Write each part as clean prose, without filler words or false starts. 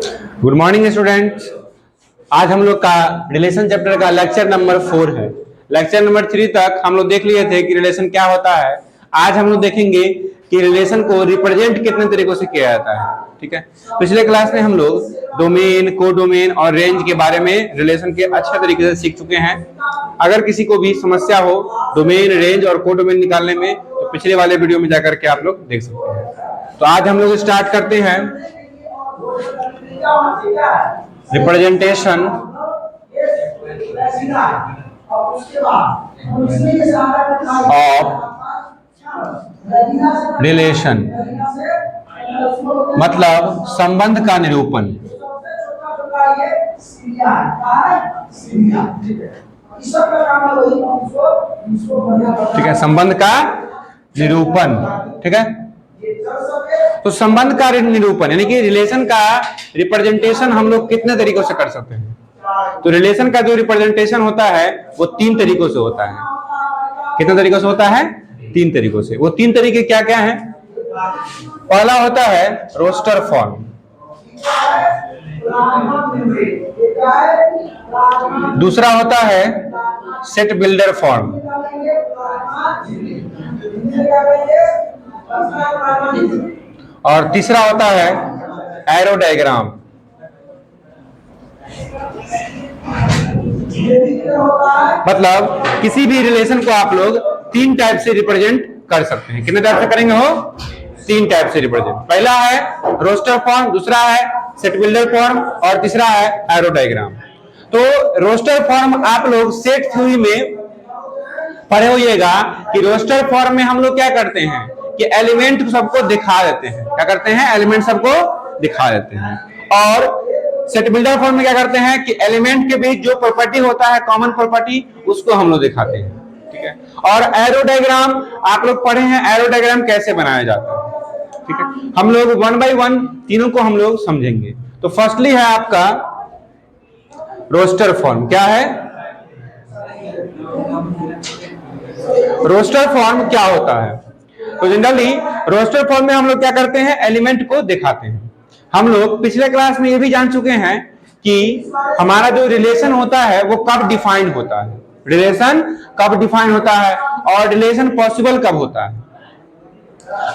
Good morning students. आज हम लोग का रिलेशन चैप्टर का लेक्चर नंबर 4 है। लेक्चर नंबर 3 तक हम लोग देख लिए थे कि रिलेशन क्या होता है। आज हम लोग देखेंगे कि रिलेशन को रिप्रेजेंट कितने तरीकों से किया जाता है। ठीक है, पिछले क्लास में हम लोग डोमेन, कोडोमेन और रेंज के बारे में रिलेशन के अच्छे तरीके से सीख चुके हैं। अगर किसी को भी समस्या हो डोमेन, रेंज और कोडोमेन निकालने में तो पिछले वाले वीडियो में जाकर के आप लोग देख सकते हैं। तो आज हम लोग स्टार्ट करते हैं रिप्रेजेंटेशन ऑफ रिलेशन, मतलब संबंध का निरूपण। ठीक है, संबंध का निरूपण। ठीक है, तो संबंध का निरूपण यानी कि रिलेशन का रिप्रेजेंटेशन हम लोग कितने तरीकों से कर सकते हैं। तो रिलेशन का जो रिप्रेजेंटेशन होता है वो 3 तरीकों से होता है। कितने तरीकों से होता है? 3 तरीकों से। वो 3 तरीके क्या क्या हैं? पहला होता है रोस्टर फॉर्म, दूसरा होता है सेट बिल्डर फॉर्म, और तीसरा होता है एरो डायग्राम। मतलब किसी भी रिलेशन को आप लोग 3 टाइप से रिप्रेजेंट कर सकते हैं। कितने टाइप से करेंगे हो? 3 टाइप से रिप्रेजेंट। पहला है रोस्टर फॉर्म, दूसरा है सेट बिल्डर फॉर्म और तीसरा है एरो डायग्राम। तो रोस्टर फॉर्म आप लोग सेट थ्योरी में पढ़े होइएगा कि रोस्टर फॉर्म में हम लोग क्या करते हैं कि एलिमेंट सबको दिखा देते हैं। क्या करते हैं? एलिमेंट सबको दिखा देते हैं। और सेट बिल्डर फॉर्म में क्या करते हैं कि एलिमेंट के बीच जो प्रॉपर्टी होता है, कॉमन प्रॉपर्टी, उसको हम लोग दिखाते हैं। ठीक है, और एरो डायग्राम आप लोग पढ़े हैं, एरो डायग्राम कैसे बनाया जाता है। ठीक है, हम लोग 1 बाय 1 तीनों को हम लोग समझेंगे। तो फर्स्टली है आपका रोस्टर फॉर्म। क्या है रोस्टर फॉर्म? क्या होता है? तो जनरली रोस्टर फॉर्म में हम लोग क्या करते हैं? एलिमेंट को दिखाते हैं। हम लोग पिछले क्लास में ये भी जान चुके हैं कि हमारा जो रिलेशन होता है वो कब डिफाइन होता है, रिलेशन कब डिफाइन होता है और रिलेशन पॉसिबल कब होता है।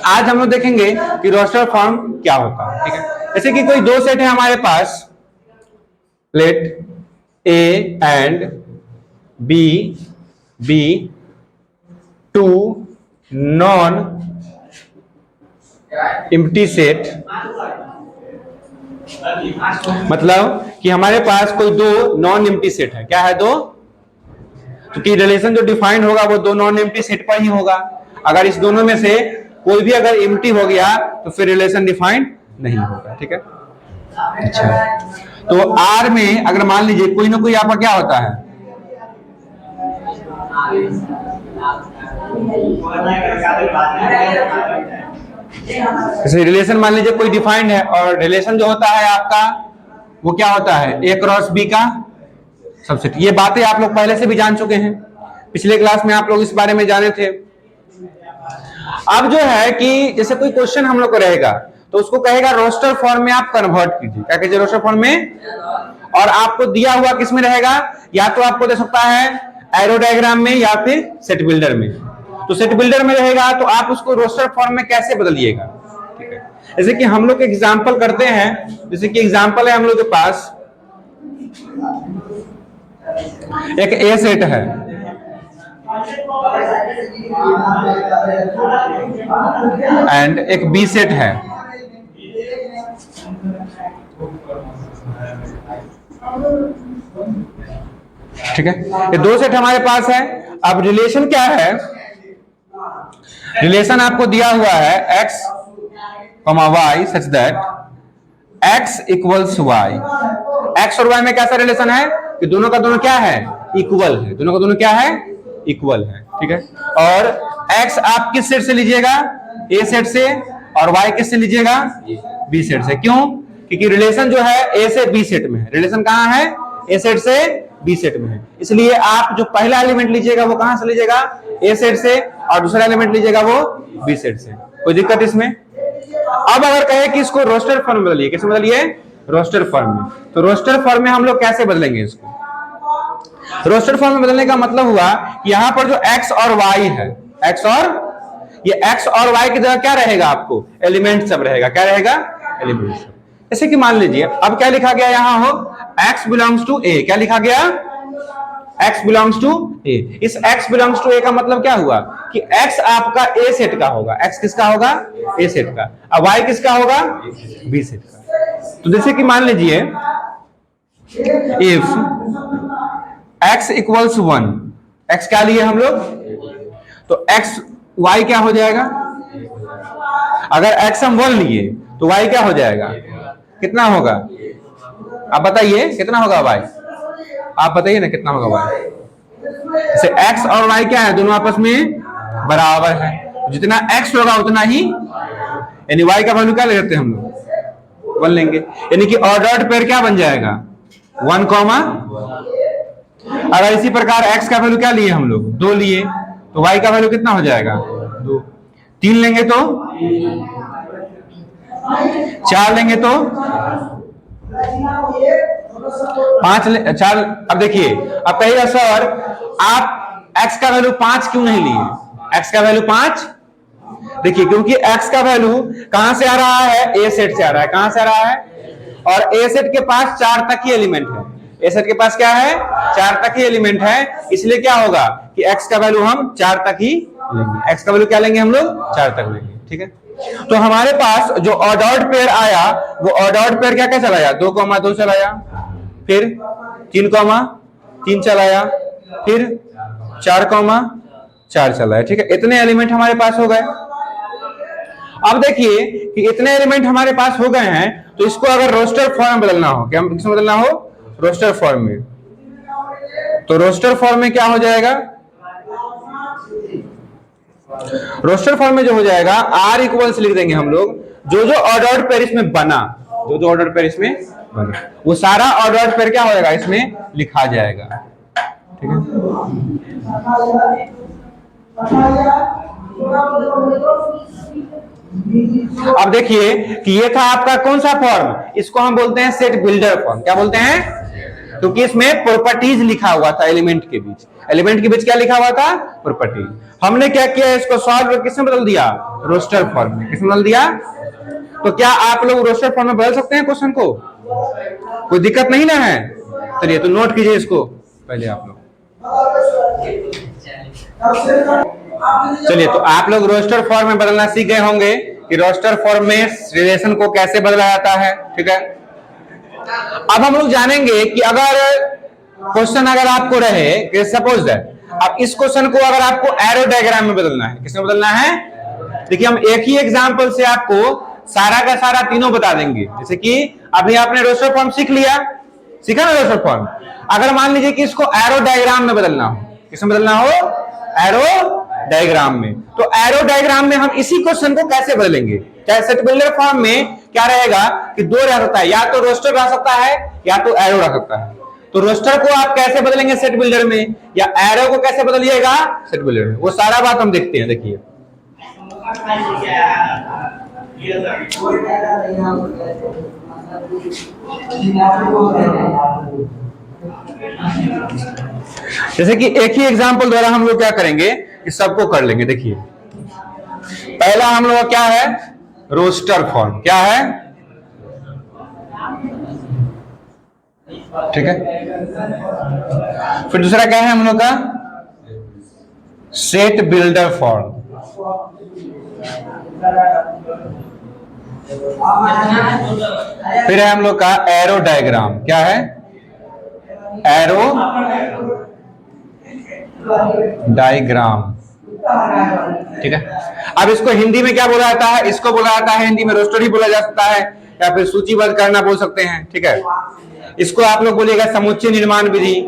आज हम लोग देखेंगे कि रोस्टर फॉर्म क्या होता है। ठीक है, जैसे कि कोई 2 सेट है हमारे पास, let A and B 2 non empty set. मतलब कि हमारे पास कोई 2 नॉन एम्प्टी सेट है। क्या है? 2। क्योंकि रिलेशन जो डिफाइन होगा वो 2 नॉन एम्प्टी सेट पर ही होगा। अगर इस दोनों में से कोई भी अगर एम्प्टी हो गया तो फिर रिलेशन डिफाइन नहीं होगा। ठीक है, अच्छा, तो आर में अगर मान लीजिए कोई ना कोई आपका क्या होता है, जैसे रिलेशन मान लीजिए कोई डिफाइंड है और रिलेशन जो होता है आपका वो क्या होता है? ए क्रॉस बी का सबसेट। ये बातें आप लोग पहले से भी जान चुके हैं, पिछले क्लास में आप लोग इस बारे में जाने थे। अब जो है कि जैसे कोई क्वेश्चन हम लोग को रहेगा तो उसको कहेगा रोस्टर फॉर्म में आप कन्वर्ट कीजिए। क्या कीजिए? रोस्टर फॉर्म में। और आपको दिया हुआ किस में रहेगा? या तो आपको दे सकता है एरो डायग्राम में या फिर सेट बिल्डर में। तो सेट बिल्डर में रहेगा तो आप उसको रोस्टर फॉर्म में कैसे बदलिएगा। ठीक है, जैसे कि हम लोग एग्जांपल करते हैं। जैसे कि एग्जांपल है हम लोग के पास एक ए सेट है एंड एक बी सेट है। ठीक है, ये 2 सेट हमारे पास है। अब रिलेशन क्या है? रिलेशन आपको दिया हुआ है x, y such that x equals y। x और y में कैसा रिलेशन है कि दोनों का दोनों क्या है? इक्वल है। दोनों का दोनों क्या है? इक्वल है। ठीक है, और x आप किस सेट से लीजिएगा? a सेट से, और y किस से लीजिएगा? b सेट से। क्यों? क्योंकि रिलेशन जो है a से b सेट में है। रिलेशन कहां है? a सेट से b सेट में है। इसलिए आप जो पहला एलिमेंट लीजिएगा वो कहां से लीजिएगा? a सेट से, और दूसरा एलिमेंट लीजिएगा वो b सेट से। कोई दिक्कत इसमें? अब अगर कहे कि इसको रोस्टर फॉर्म में बदलिए, कैसे बदलिए? रोस्टर फॉर्म में। तो रोस्टर फॉर्म में हम लोग कैसे बदलेंगे इसको? रोस्टर फॉर्म में बदलने का मतलब हुआ कि यहां पर जो x और y है, x और y की जगह क्या रहेगा? आपको एलिमेंट सब रहेगा। क्या रहेगा? एलिमेंट सब। जैसे कि मान लीजिए अब क्या लिखा गया यहां हो, x बिलोंग्स टू a। क्या लिखा गया? x belongs to a। इस x बिलोंग्स टू a का मतलब क्या हुआ कि x आपका a सेट का होगा। x किसका होगा? a सेट का। अब y किसका होगा? b सेट का। तो जैसे कि मान लीजिए इफ x इक्वल्स 1, x क्या लिए हम लोग? तो x y क्या हो जाएगा? अगर x हम 1 लिए तो y क्या हो जाएगा? कितना होगा? आप बताइए कितना होगा y? आप बताइए ना कितना होगा y? जैसे x और y क्या है? दोनों आपस में बराबर है। जितना x होगा उतना ही, यानी y का वैल्यू क्या ले लेते हैं हम लोग? 1 लेंगे। यानी कि ऑर्डर्ड पेयर क्या बन जाएगा? 1, अगर इसी प्रकार x का वैल्यू क्या लिए हम लोग? 2 लिए, तो y का वैल्यू कितना हो जाएगा? 2। 3 लेंगे तो, 4 लेंगे तो, 4। अब देखिए, अब कहिएगा सर आप x का वैल्यू 5 क्यों नहीं लिए? x का वैल्यू 5, देखिए क्योंकि x का वैल्यू कहां से आ रहा है? a सेट से आ रहा है। कहां से आ रहा है? और a सेट के पास 4 तक ही एलिमेंट है। ए सेट के पास क्या है? 4 तक ही एलिमेंट है। इसलिए क्या होगा कि x का वैल्यू हम 4 तक ही लेंगे। x का वैल्यू क्या लेंगे हम लोग? 4 तक लेंगे। ठीक है, तो हमारे पास जो ऑर्डर्ड पेयर आया वो ऑर्डर्ड पेयर क्या क्या चलाया? 2,2 चलाया, फिर 3,3 चलाया, फिर 4,4 चलाया। ठीक है, इतने एलिमेंट हमारे पास हो गए। अब देखिए कि इतने एलिमेंट हमारे पास हो गए हैं, तो इसको अगर रोस्टर फॉर्म में बदलना हो, क्या किसमें बदलना हो? रोस्टर फॉर्म में। तो रोस्टर फॉर्म में क्या हो जाएगा? रोस्टर फॉर्म में जो हो जाएगा r इक्वल्स लिख देंगे हम लोग, जो जो ऑर्डर्ड पेयर इसमें बना, जो जो ऑर्डर्ड पेयर इसमें बना, वो सारा ऑर्डर्ड पेयर क्या हो जाएगा? इसमें लिखा जाएगा। ठीक है, अब देखिए कि ये था आपका कौन सा फॉर्म? इसको हम बोलते हैं सेट बिल्डर फॉर्म। क्या बोलते हैं? क्योंकि इसमें प्रॉपर्टीज लिखा हुआ था एलिमेंट के बीच। एलिमेंट के बीच क्या लिखा हुआ था? प्रॉपर्टी। हमने क्या किया? इसको सॉल्व किसमें बदल दिया? रोस्टर फॉर्म में। किसमें बदल दिया? तो क्या आप लोग रोस्टर फॉर्म में बदल सकते हैं क्वेश्चन को? कोई दिक्कत नहीं ना है? चलिए तो नोट कीजिए इसको पहले आप लोग। चलिए तो आप लोग रोस्टर फॉर्म में बदलना सीख गए होंगे कि रोस्टर फॉर्म में रिलेशन को कैसे बदला जाता है। ठीक है, अब हम लोग जानेंगे कि अगर क्वेश्चन अगर आपको रहे कि सपोज दैट अब इस क्वेश्चन को अगर आपको एरो डायग्राम में बदलना है, किसमें बदलना है? देखिए हम एक ही एग्जांपल से आपको सारा का सारा तीनों बता देंगे। जैसे कि अभी आपने रोस्टर फॉर्म सीख लिया, सीखा ना रोस्टर फॉर्म। अगर मान लीजिए कि इसको एरो डायग्राम में बदलना हो, किसमें बदलना हो? एरो डायग्राम में। तो एरो डायग्राम में हम इसी क्वेश्चन को कैसे बदलेंगे? चाहे सेट बिल्डर फॉर्म में क्या रहेगा कि 2 रह सकता है, या तो रोस्टर रह सकता है या तो एरो रह सकता है। तो रोस्टर को आप कैसे बदलेंगे सेट बिल्डर में, या एरो को कैसे बदलिएगा सेट बिल्डर में, वो सारा बात हम देखते हैं। देखिए जैसे कि एक ही एग्जांपल द्वारा हम लोग क्या करेंगे कि सबको कर लेंगे। देखिए पहला हम लोग क्या है? Roster form. क्या है? ठीक है, फिर दूसरा क्या है हम लोग का? Set builder form. फिर है हम लोग का एरो डायग्राम। क्या है? Arrow diagram. ठीक है, अब इसको हिंदी में क्या बोला जाता है? इसको बोला जाता है हिंदी में रोस्टर ही बोला जा सकता है, या फिर सूचीबद्ध करना बोल सकते हैं। ठीक है, इसको आप लोग बोलिएगा समुच्चय निर्माण विधि,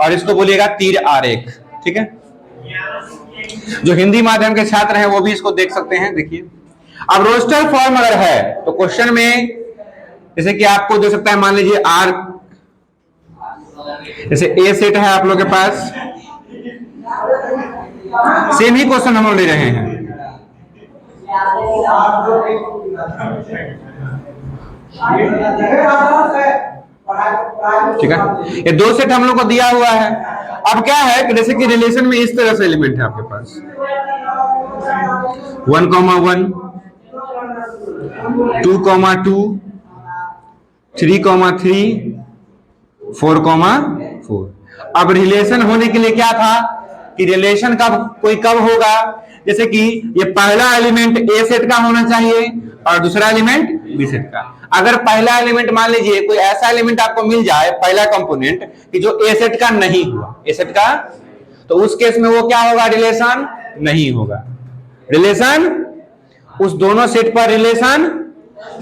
और इसको बोलिएगा तीर आरेख। ठीक है, जो हिंदी माध्यम के छात्र हैं वो भी इसको देख सकते हैं। देखिए अब रोस्टर फॉर्म अगर है तो क्वेश्चन में जैसे कि आपको दे सकता है, मान लीजिए आर, जैसे ए सेट है आप लोग के पास, सेम ही क्वेश्चन हम लोग ले रहे हैं। ठीक है, ये दो सेट हम लोग को दिया हुआ है। अब क्या है कि जैसे कि रिलेशन में इस तरह से एलिमेंट है आपके पास 1,1 2,2 3,3 4,4। अब रिलेशन होने के लिए क्या था कि रिलेशन कब होगा, जैसे कि ये पहला एलिमेंट ए सेट का होना चाहिए और दूसरा एलिमेंट बी सेट का। अगर पहला एलिमेंट मान लीजिए कोई ऐसा एलिमेंट आपको मिल जाए, पहला कंपोनेंट कि जो ए सेट का नहीं हुआ, ए सेट का, तो उस केस में वो क्या होगा, रिलेशन नहीं होगा। रिलेशन उस दोनों सेट पर रिलेशन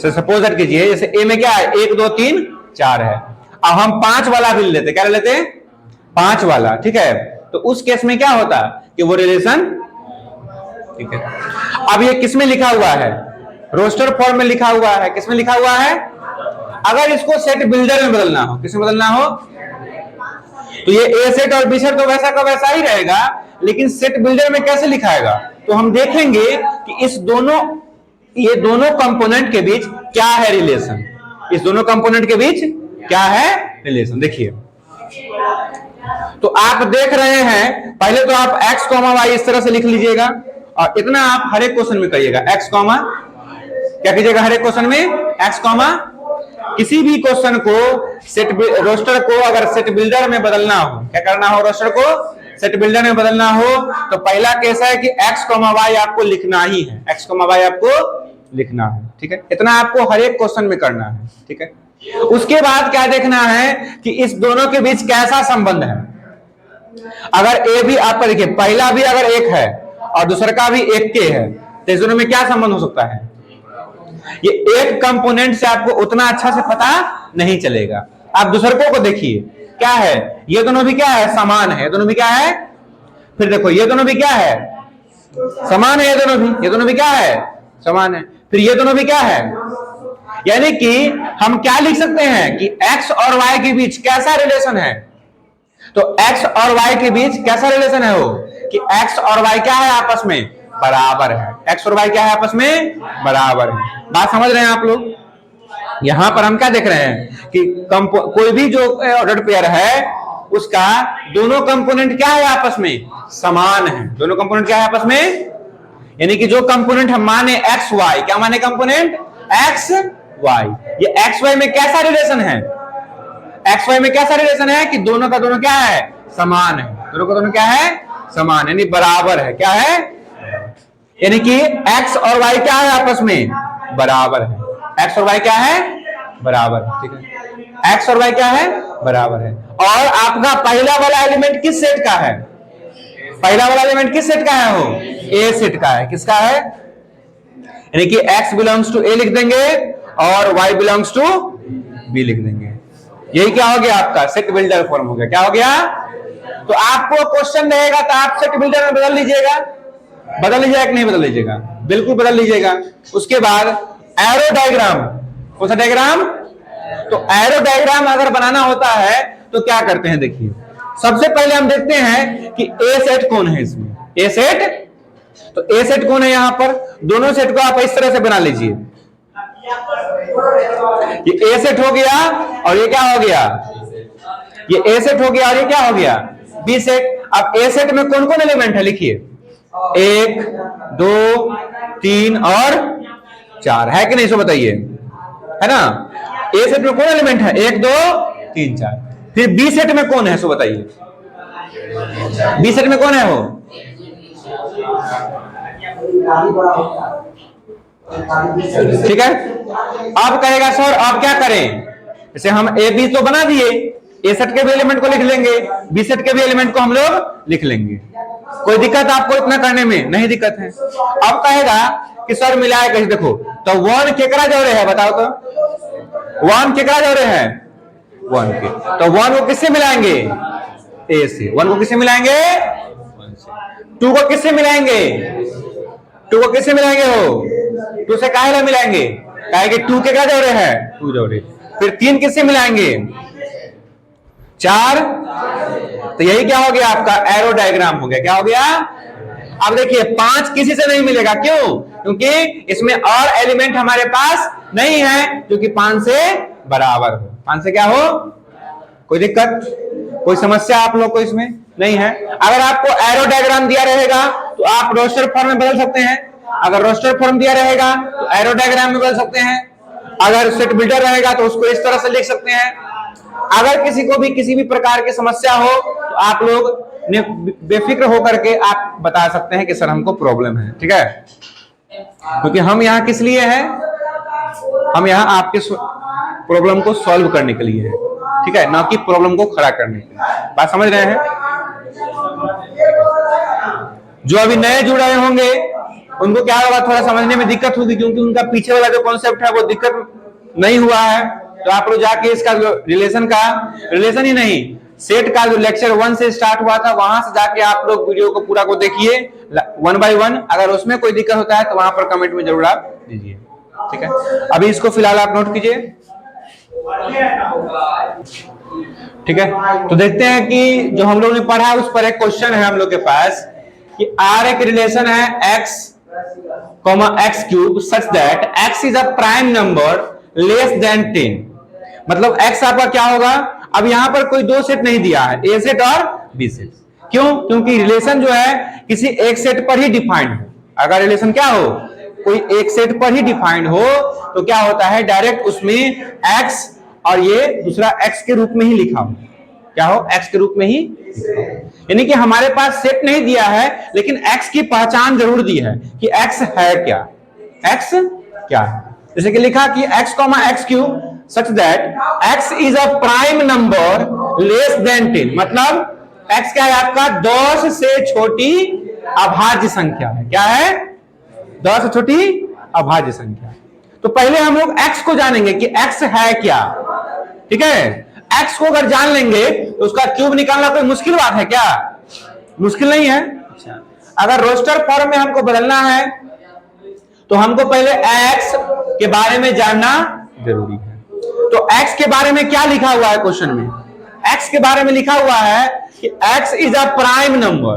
से सपोज दैट कीजिए, जैसे ए में क्या है 1 2 3 4 है, अब हम 5 वाला भी लेते, क्या लेते हैं 5 वाला, ठीक है, तो उस केस में क्या होता कि वो रिलेशन, ठीक है। अब ये किसमें लिखा हुआ है, रोस्टर फॉर्म में लिखा हुआ है, किसमें लिखा हुआ है, अगर इसको सेट बिल्डर में बदलना हो, किसमें बदलना हो, तो ये ए सेट और बी सेट तो वैसा का वैसा ही रहेगा, लेकिन सेट बिल्डर में कैसे लिखाएगा, तो हम देखेंगे कि ये दोनों कंपोनेंट के बीच क्या है रिलेशन, इस दोनों कंपोनेंट के बीच क्या है रिलेशन। देखिए, तो आप देख रहे हैं, पहले तो आप x, y इस तरह से लिख लीजिएगा और इतना आप हर एक क्वेश्चन में करिएगा, x, क्या कीजिएगा हर एक क्वेश्चन में x, किसी भी क्वेश्चन को सेट रोस्टर को अगर सेट बिल्डर में बदलना हो, क्या करना हो, रोस्टर को सेट बिल्डर में बदलना हो, तो पहला केस है कि x, y आपको लिखना ही है, x, y आपको लिखना है, ठीक है, इतना आपको हर एक क्वेश्चन में करना है, ठीक है। उसके बाद क्या देखना है कि इस दोनों के बीच कैसा संबंध है। अगर ए भी आपका देखिए, पहला भी अगर 1 है और दूसरा का भी 1 के है, तो इस दोनों में क्या संबंध हो सकता है, ये एक कंपोनेंट से आपको उतना अच्छा से पता नहीं चलेगा। आप दूसरे को देखिए क्या है, ये दोनों भी क्या है, समान है, ये दोनों भी क्या है, फिर देखो ये दोनों भी क्या है, समान है, ये दोनों भी क्या है, समान है, फिर ये दोनों भी क्या है, यानी कि हम क्या लिख सकते हैं कि x और y के बीच कैसा रिलेशन है, तो x और y के बीच कैसा रिलेशन है वो कि x और y क्या है, आपस में बराबर है, x और y क्या है, आपस में बराबर है। बात समझ रहे हैं आप लोग। यहां पर हम क्या देख रहे हैं कि कोई भी जो ऑर्डर्ड पेयर है उसका दोनों कंपोनेंट क्या है, आपस में समान है, दोनों कंपोनेंट क्या है आपस में, यानी कि जो कंपोनेंट हम माने एक्स वाई, क्या माने कंपोनेंट एक्स वाई, ये एक्स वाई में कैसा रिलेशन है, एक्स वाई में कैसा रिलेशन है कि दोनों का दोनों क्या है, समान है, दोनों का दोनों क्या है, समान, यानी बराबर है, क्या है, यानी कि एक्स और वाई क्या है, आपस में बराबर है, एक्स और वाई क्या है, बराबर है, ठीक है, एक्स और वाई क्या है, बराबर है। और आपका पहला वाला एलिमेंट किस सेट का है, पहला वाला एलिमेंट किस सेट का है, वो ए सेट का है, किसका है, यानी कि x बिलोंग्स टू ए लिख देंगे और y बिलोंग्स टू बी लिख देंगे। यही क्या हो गया, आपका सेट बिल्डर फॉर्म हो गया। क्या हो गया, तो आपको क्वेश्चन रहेगा तो आप सेट बिल्डर में बदल लीजिएगा कि नहीं बदल लीजिएगा, बिल्कुल बदल लीजिएगा। उसके बाद एरो डायग्राम, कौन सा डायग्राम, तो एरो डायग्राम अगर बनाना होता है तो क्या करते हैं, देखिए सबसे पहले हम देखते हैं कि ए सेट कौन है इसमें, ए सेट, तो ए सेट कौन है, यहां पर दोनों सेट को आप इस तरह से बना लीजिए, ये ए सेट हो गया और ये क्या हो गया, ये ए सेट हो गया और ये क्या हो गया, बी सेट। अब ए सेट में कौन कौन एलिमेंट है, लिखिए 1 2 3 और 4 है कि नहीं, सो बताइए, है ना। ए सेट में कौन एलिमेंट है, 1 2 3 4। फिर बी सेट में कौन है, सो बताइए, बी सेट में कौन है वो, ठीक है। अब कहेगा सर अब क्या करें, जैसे हम ए बी तो बना दिए, ए सेट के भी एलिमेंट को लिख लेंगे, बी सेट के भी एलिमेंट को हम लोग लिख लेंगे, कोई दिक्कत आपको इतना करने में नहीं दिक्कत है। अब कहेगा कि सर मिलाए कैसे, देखो तो 1 केकरा जोड़े है, बताओ तो 1 केकरा जोड़े है, 1 के, तो 1 को किससे मिलाएंगे, ए से, 1 को किससे मिलाएंगे, 1 से। 2 को किससे मिलाएंगे, 2 को किससे मिलाएंगे, हो 2 से काहे मिलाएंगे, काहे कि 2 के क्या जोड़े है, 2 जोड़े। फिर 3 किससे मिलाएंगे, 4, तो यही क्या हो गया आपका एरो डायग्राम हो गया, क्या हो गया। अब देखिए 5 किसी से नहीं मिलेगा, क्यों? क्योंकि इसमें और एलिमेंट हमारे पास नहीं है जो कि 5 से बराबर हो। 5 से क्या हो? कोई दिक्कत, कोई समस्या आप लोग को इसमें नहीं है? अगर आपको एरो डायग्राम दिया रहेगा तो आप रोस्टर फॉर्म में बदल सकते हैं। अगर रोस्टर फॉर्म दिया रहेगा तो एरो डायग्राम में बदल सकते हैं। अगर सेट बिल्डर रहेगा तो उसको इस तरह से लिख सकते हैं। अगर किसी को भी किसी भी प्रकार की समस्या हो तो आप लोग ने बेफिक्र होकर के आप बता सकते हैं कि सर हमको प्रॉब्लम है, ठीक है? क्योंकि हम यहाँ किस लिए हैं? हम यहाँ आपके प्रॉब्लम को सॉल्व करने के लिए हैं, ठीक है, ना कि प्रॉब्लम को खड़ा करने के लिए। बात समझ रहे हैं? जो अभी नए जुड़ रहे होंगे उनको क्या होगा, थोड़ा समझने में दिक्कत होगी, क्योंकि उनका पीछे वाला जो कॉन्सेप्ट है वो दिक्कत नहीं हुआ है। तो आप लोग जाके इसका रिलेशन ही नहीं, सेट का जो लेक्चर 1 से स्टार्ट हुआ था वहां से जाके आप लोग वीडियो को पूरा को देखिए 1 by 1। अगर उसमें कोई दिक्कत होता है तो वहां पर कमेंट में जरूर आप दीजिए, ठीक है? अभी इसको फिलहाल आप नोट कीजिए, ठीक है? तो देखते हैं कि जो हम लोग ने पढ़ा उस पर एक क्वेश्चन है हम लोग के पास कि R एक रिलेशन है x, x cube such that x is a prime number less than 10। मतलब x आपका क्या होगा? अब यहां पर कोई दो सेट नहीं दिया है, ए सेट और बी सेट। क्यों? क्योंकि रिलेशन जो है किसी एक सेट पर ही डिफाइंड हो। अगर रिलेशन क्या हो, कोई एक सेट पर ही डिफाइंड हो तो क्या होता है, डायरेक्ट उसमें x और ये दूसरा x के रूप में ही लिखा हो। क्या हो? x के रूप में ही लिखा हो। यानी कि हमारे पास सेट नहीं दिया है लेकिन x की पहचान जरूर दी है कि x है क्या, x क्या है। जैसे कि लिखा कि x, x cube such that x is a prime number less than 10। मतलब x क्या है आपका? 10 से छोटी अभाज्य संख्या है। क्या है? 10 से छोटी अभाज्य संख्या। तो पहले हम लोग x को जानेंगे कि x है क्या, ठीक है? x को अगर जान लेंगे तो उसका क्यूब निकालना कोई मुश्किल बात है क्या? मुश्किल नहीं है। अगर रोस्टर फॉर्म में हमको बदलना है तो हमको पहले x के बारे में जानना जरूरी है। तो x के बारे में क्या लिखा हुआ है क्वेश्चन में? x के बारे में लिखा हुआ है कि x is a prime number.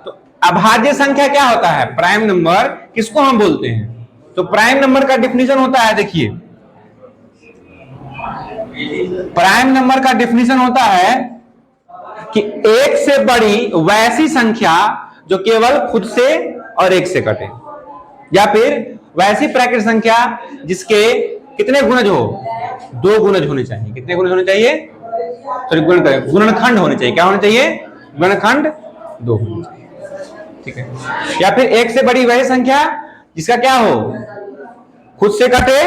तो अभाज्य संख्या क्या होता है? प्राइम नंबर किसको हम बोलते हैं? तो प्राइम नंबर का डिफिनीशन होता है, देखिए प्राइम नंबर का डिफिनीशन होता है कि एक से बड़ी वैसी संख्या जो केवल खुद से और एक से कटे, या फिर वैसी प्राकृतिक संख्या जिसके कितने गुणज हो? 2 गुणज होने चाहिए। कितने गुणज होने चाहिए? सॉरी गुणनखंड होने चाहिए। क्या होने चाहिए? गुणनखंड 2 होने चाहिए, ठीक है? या फिर एक से बड़ी वही संख्या जिसका क्या हो? खुद से कटे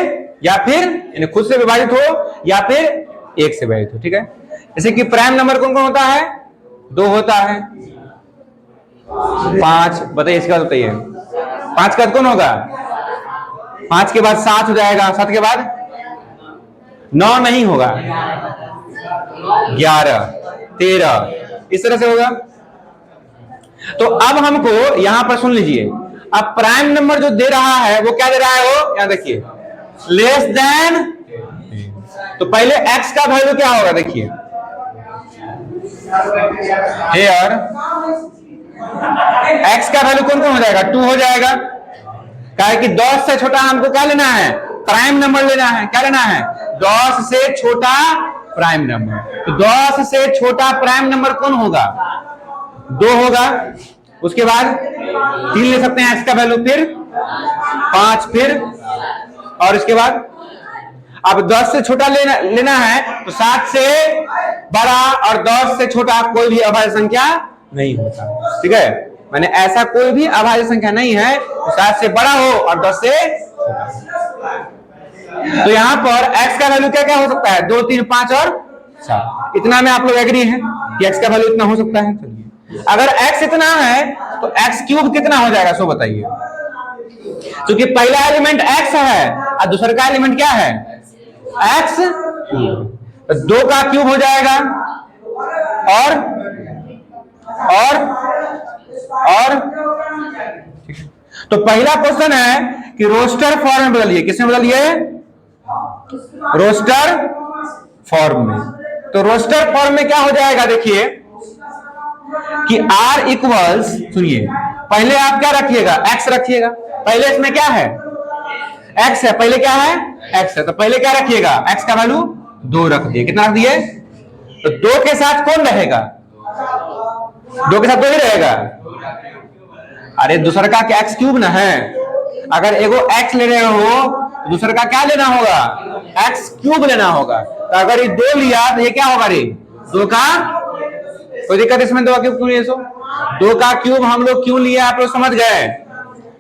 या फिर यानी खुद से विभाजित हो या फिर एक से विभाजित हो, ठीक है? जैसे कि प्राइम नंबर कौन कौन होता है? 2 होता है, 5, बताइए इसका बताइए। 5 का कौन होगा? 5 के बाद 7 हो जाएगा, 7 के बाद 9 नहीं होगा, 11, 13, इस तरह से होगा। तो अब हमको यहां पर सुन लीजिए, अब प्राइम नंबर जो दे रहा है वो क्या दे रहा है? वो यहां देखिए लेस देन। तो पहले x का वैल्यू क्या होगा? देखिए हियर x का वैल्यू कौन कौन हो जाएगा? 2 हो जाएगा। क्या है कि 10 से छोटा हमको क्या लेना है? प्राइम नंबर लेना है। क्या लेना है? 10 से छोटा प्राइम नंबर। तो 10 से छोटा प्राइम नंबर कौन होगा? 2 होगा। उसके बाद 3 ले सकते हैं x का वैल्यू, फिर 5, फिर और इसके बाद अब 10 से छोटा लेना है तो 7 से बड़ा और 10 से छोटा कोई भी अभाज्य संख्या नहीं होता, ठीक है? माने ऐसा कोई भी अभाज्य संख्या नहीं है तो 7 से बड़ा हो और 10 से छोटा। तो यहां पर x का वैल्यू क्या क्या हो सकता है? 2, 3, 5 और 7। इतना में आप लोग एग्री हैं कि x का वैल्यू इतना हो सकता है? चलिए, अगर x इतना है तो x क्यूब कितना हो जाएगा सो बताइए। क्योंकि पहला एलिमेंट x है और दूसरा का एलिमेंट क्या है? x cube. तो 2 का क्यूब हो जाएगा और तो पहला क्वेश्चन है कि रोस्टर फॉर्म में बदलिए। किसमें बदलिए? रोस्टर फॉर्म में। तो रोस्टर फॉर्म में क्या हो जाएगा? देखिए कि r इक्वल्स, सुनिए, पहले आप क्या रखिएगा, x रखिएगा। पहले इसमें क्या है, x है, पहले क्या है, x है, तो पहले क्या रखिएगा, x का वैल्यू 2 रख दिए। कितना रख दिए, तो 2 के साथ कौन रहेगा, 2 के साथ 2 ही रहेगा। अरे दूसरा का क्या x क्यूब ना है, अगर एगो x ले रहे हो तो दूसरे का क्या लेना होगा, x क्यूब लेना होगा। तो अगर ये 2 लिया तो ये क्या होगा रे, 2 का, कोई दिक्कत इसमें, 2 का क्यूब क्यों लिए, 2 का क्यूब हम लोग क्यों लिए, आप लोग समझ गए,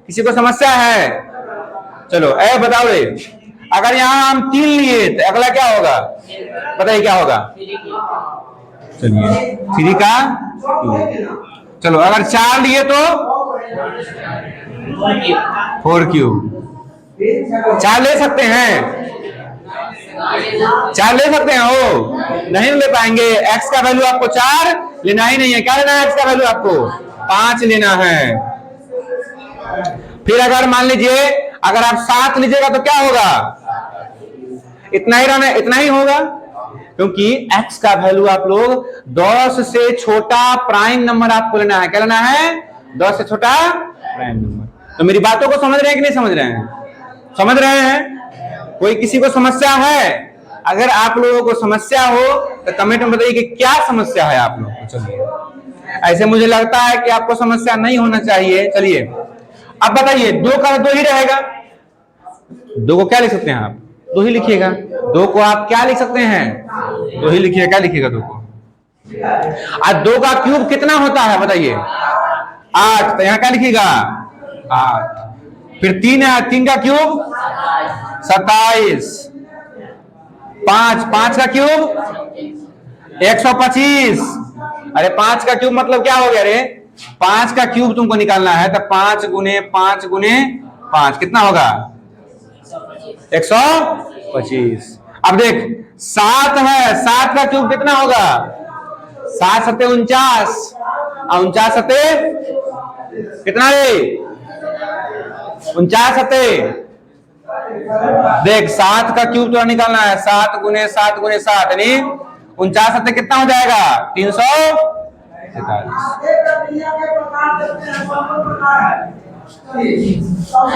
किसी को समस्या है, चलो ए बताओ रे। अगर यहाँ हम 3 लिए तो अगला क्या होगा, बताइए क्या होगा, चलिए 3 का क्यूब। चलो अगर 4 लिए तो 4 क्यूब। 4 ले सकते हैं, 4 ले सकते हैं, हो नहीं ले पाएंगे। x का वैल्यू आपको 4 लेना ही नहीं है, क्या लेना है, x का वैल्यू आपको 5 लेना है। फिर अगर मान लीजिए अगर आप 7 लीजिएगा तो क्या होगा, इतना ही रहना, इतना ही होगा, क्योंकि x का वैल्यू आप लोग 10 से छोटा प्राइम नंबर आपको लेना है। क्या लेना है, 10 से छोटा प्राइम नंबर। तो मेरी बातों को समझ रहे हैं कि नहीं समझ रहे हैं, समझ रहे हैं। कोई किसी को समस्या है, अगर आप लोगों को समस्या हो तो कमेंट में बताइए कि क्या समस्या है आप लोगों को। चलिए, ऐसे मुझे लगता है कि आपको समस्या नहीं होना चाहिए। चलिए अब बताइए, 2 का 2 ही रहेगा, 2 को क्या लिख सकते हैं आप, 2 ही लिखिएगा। 2 को आप क्या लिख सकते हैं, 2 ही लिखिएगा। क्या लिखिएगा 2 को, आज 2 का क्यूब कितना होता है बताइए, 8, तो यहां क्या लिखिएगा 8। फिर 3 है, 3 का क्यूब 27, 5 का क्यूब 125। अरे 5 का क्यूब मतलब क्या हो गया रे, 5 का क्यूब तुमको निकालना है, तो 5 गुने 5 गुने 5 कितना होगा, 125। अब देख 7 है, 7 का क्यूब कितना होगा, 7 सत्ते 49, 49 सत्ते कितना रे, 49 सत्ते। देख 7 का क्यूब तो निकालना है, 7 गुने 7 गुने 7 यानी 49 सत्ते कितना हो जाएगा, 343।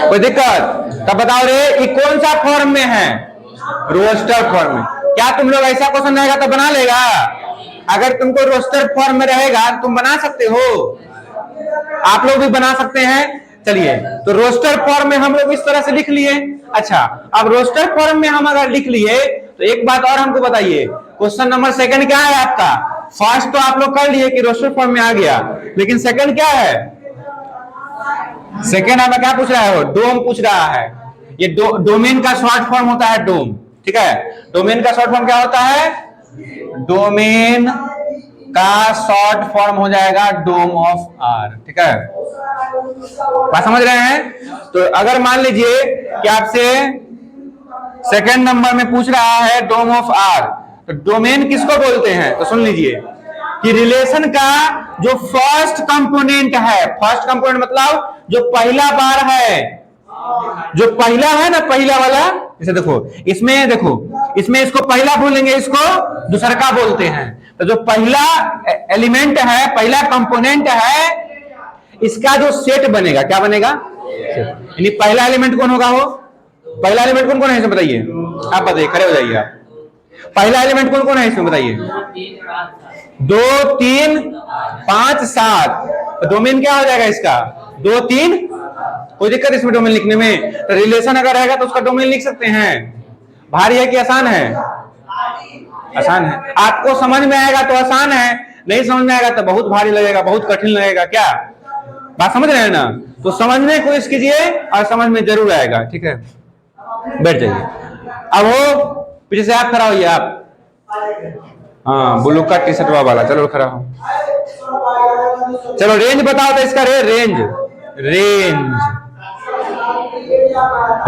कोई दिक्कत, तब बताओ रे ये कौन सा फॉर्म में है, रोस्टर फॉर्म में। क्या तुम लोग ऐसा क्वेश्चन रहेगा तो बना लेगा, अगर तुमको रोस्टर फॉर्म में रहेगा तुम बना सकते हो, आप लोग भी बना सकते हैं। चलिए तो रोस्टर फॉर्म में हम लोग इस तरह से लिख लिए। अच्छा अब रोस्टर फॉर्म में हम अगर लिख लिए तो एक बात और हमको बताइए, क्वेश्चन नंबर सेकंड क्या है आपका, फर्स्ट तो आप लोग कर लिए कि रोस्टर फॉर्म में आ गया, लेकिन सेकंड क्या है, सेकंड हमें क्या पूछ रहा है, वो डोम पूछ रहा है। ये डोमेन का शॉर्ट फॉर्म होता है डोम, ठीक है। डोमेन का शॉर्ट फॉर्म क्या होता है, डोमेन का शॉर्ट फॉर्म हो जाएगा डोम ऑफ आर, ठीक है, बात समझ रहे हैं। तो अगर मान लीजिए कि आपसे सेकंड नंबर में पूछ रहा है डोम ऑफ आर, तो डोमेन किसको बोलते हैं, तो सुन लीजिए कि रिलेशन का जो फर्स्ट कंपोनेंट है, फर्स्ट कंपोनेंट मतलब जो पहला बार है, जो पहला है ना, पहला वाला, इसे देखो इसमें इसको पहला बोलेंगे, इसको दूसरा का बोलते हैं। तो जो पहला एलिमेंट है, पहला कंपोनेंट है, इसका जो सेट बनेगा, क्या बनेगा, यानी पहला एलिमेंट कौन होगा, हो पहला एलिमेंट कौन कौन है इसमें बताइए, आप बताइए, खड़े हो जाइए आप। पहला एलिमेंट कौन कौन है इसमें बताइए, 2 3 5 7। डोमेन क्या हो जाएगा इसका, 2 3, कोई दिक्कत इसमें डोमेन लिखने में, तो रिलेशन अगर रहेगा तो उसका डोमेन लिख सकते हैं। भारी है कि आसान है, आसान है। आपको समझ में आएगा तो आसान है, नहीं समझ में आएगा तो बहुत भारी लगेगा, बहुत कठिन लगेगा। क्या बात समझ रहे हैं ना, तो समझने की कोशिश कीजिए और समझ में जरूर आएगा, ठीक है। बैठ जाइए, अब वो पीछे से आप खड़ा होइए, आप हाँ ब्लू का टी शर्ट वाला, चलो खड़ा हो, चलो रेंज बताओ तो इसका, रेंज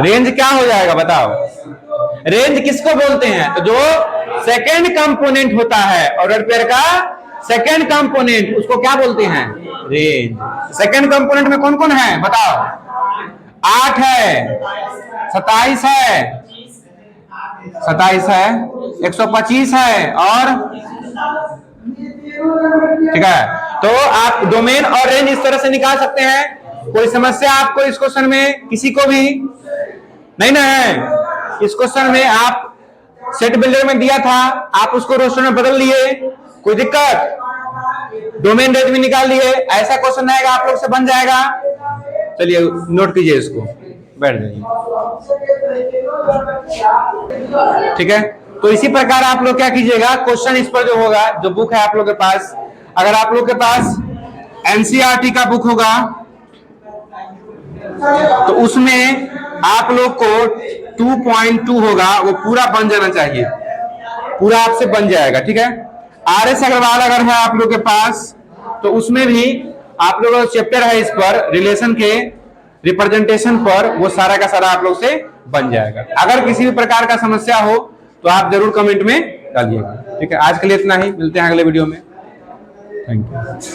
रेंज क्या हो जाएगा बताओ, रेंज किसको बोलते हैं, तो जो सेकेंड कंपोनेंट होता है ऑर्डर पेयर का सेकेंड कंपोनेंट, उसको क्या बोलते हैं, रेंज। सेकेंड कंपोनेंट में कौन कौन है बताओ, 8 है, 27 है, 125 है और ठीक है। तो आप डोमेन और रेंज इस तरह से निकाल सकते हैं। कोई समस्या आपको इस क्वेश्चन में किसी को भी नहीं ना है? इस क्वेश्चन में आप सेट बिल्डर में दिया था, आप उसको रोस्टर में बदल लिए, कोई दिक्कत? डोमेन रेंज भी निकाल लिए, ऐसा क्वेश्चन आएगा आप लोग से बन जाएगा। चलिए नोट कीजिए इसको, बैठ जाइए। ठीक है, तो इसी प्रकार आप लोग क्या कीजिएगा, क्वेश्चन इस पर जो होगा, जो बुक है आप लोग के पास, अगर आप लोग के पास एनसीईआरटी का बुक होगा तो उसमें आप लोग को 2.2 होगा, वो पूरा बन जाना चाहिए, पूरा आपसे बन जाएगा। ठीक है, आरएस अग्रवाल अगर है आप लोग के पास तो उसमें भी आप लोगों का चैप्टर है इस पर, रिलेशन के रिप्रेजेंटेशन पर, वो सारा का सारा आप लोग से बन जाएगा। अगर किसी भी प्रकार का समस्या हो तो आप जरूर कमेंट में डालिएगा। ठीक है, आज के लिए इतना ही, मिलते हैं अगले वीडियो में। Thank you.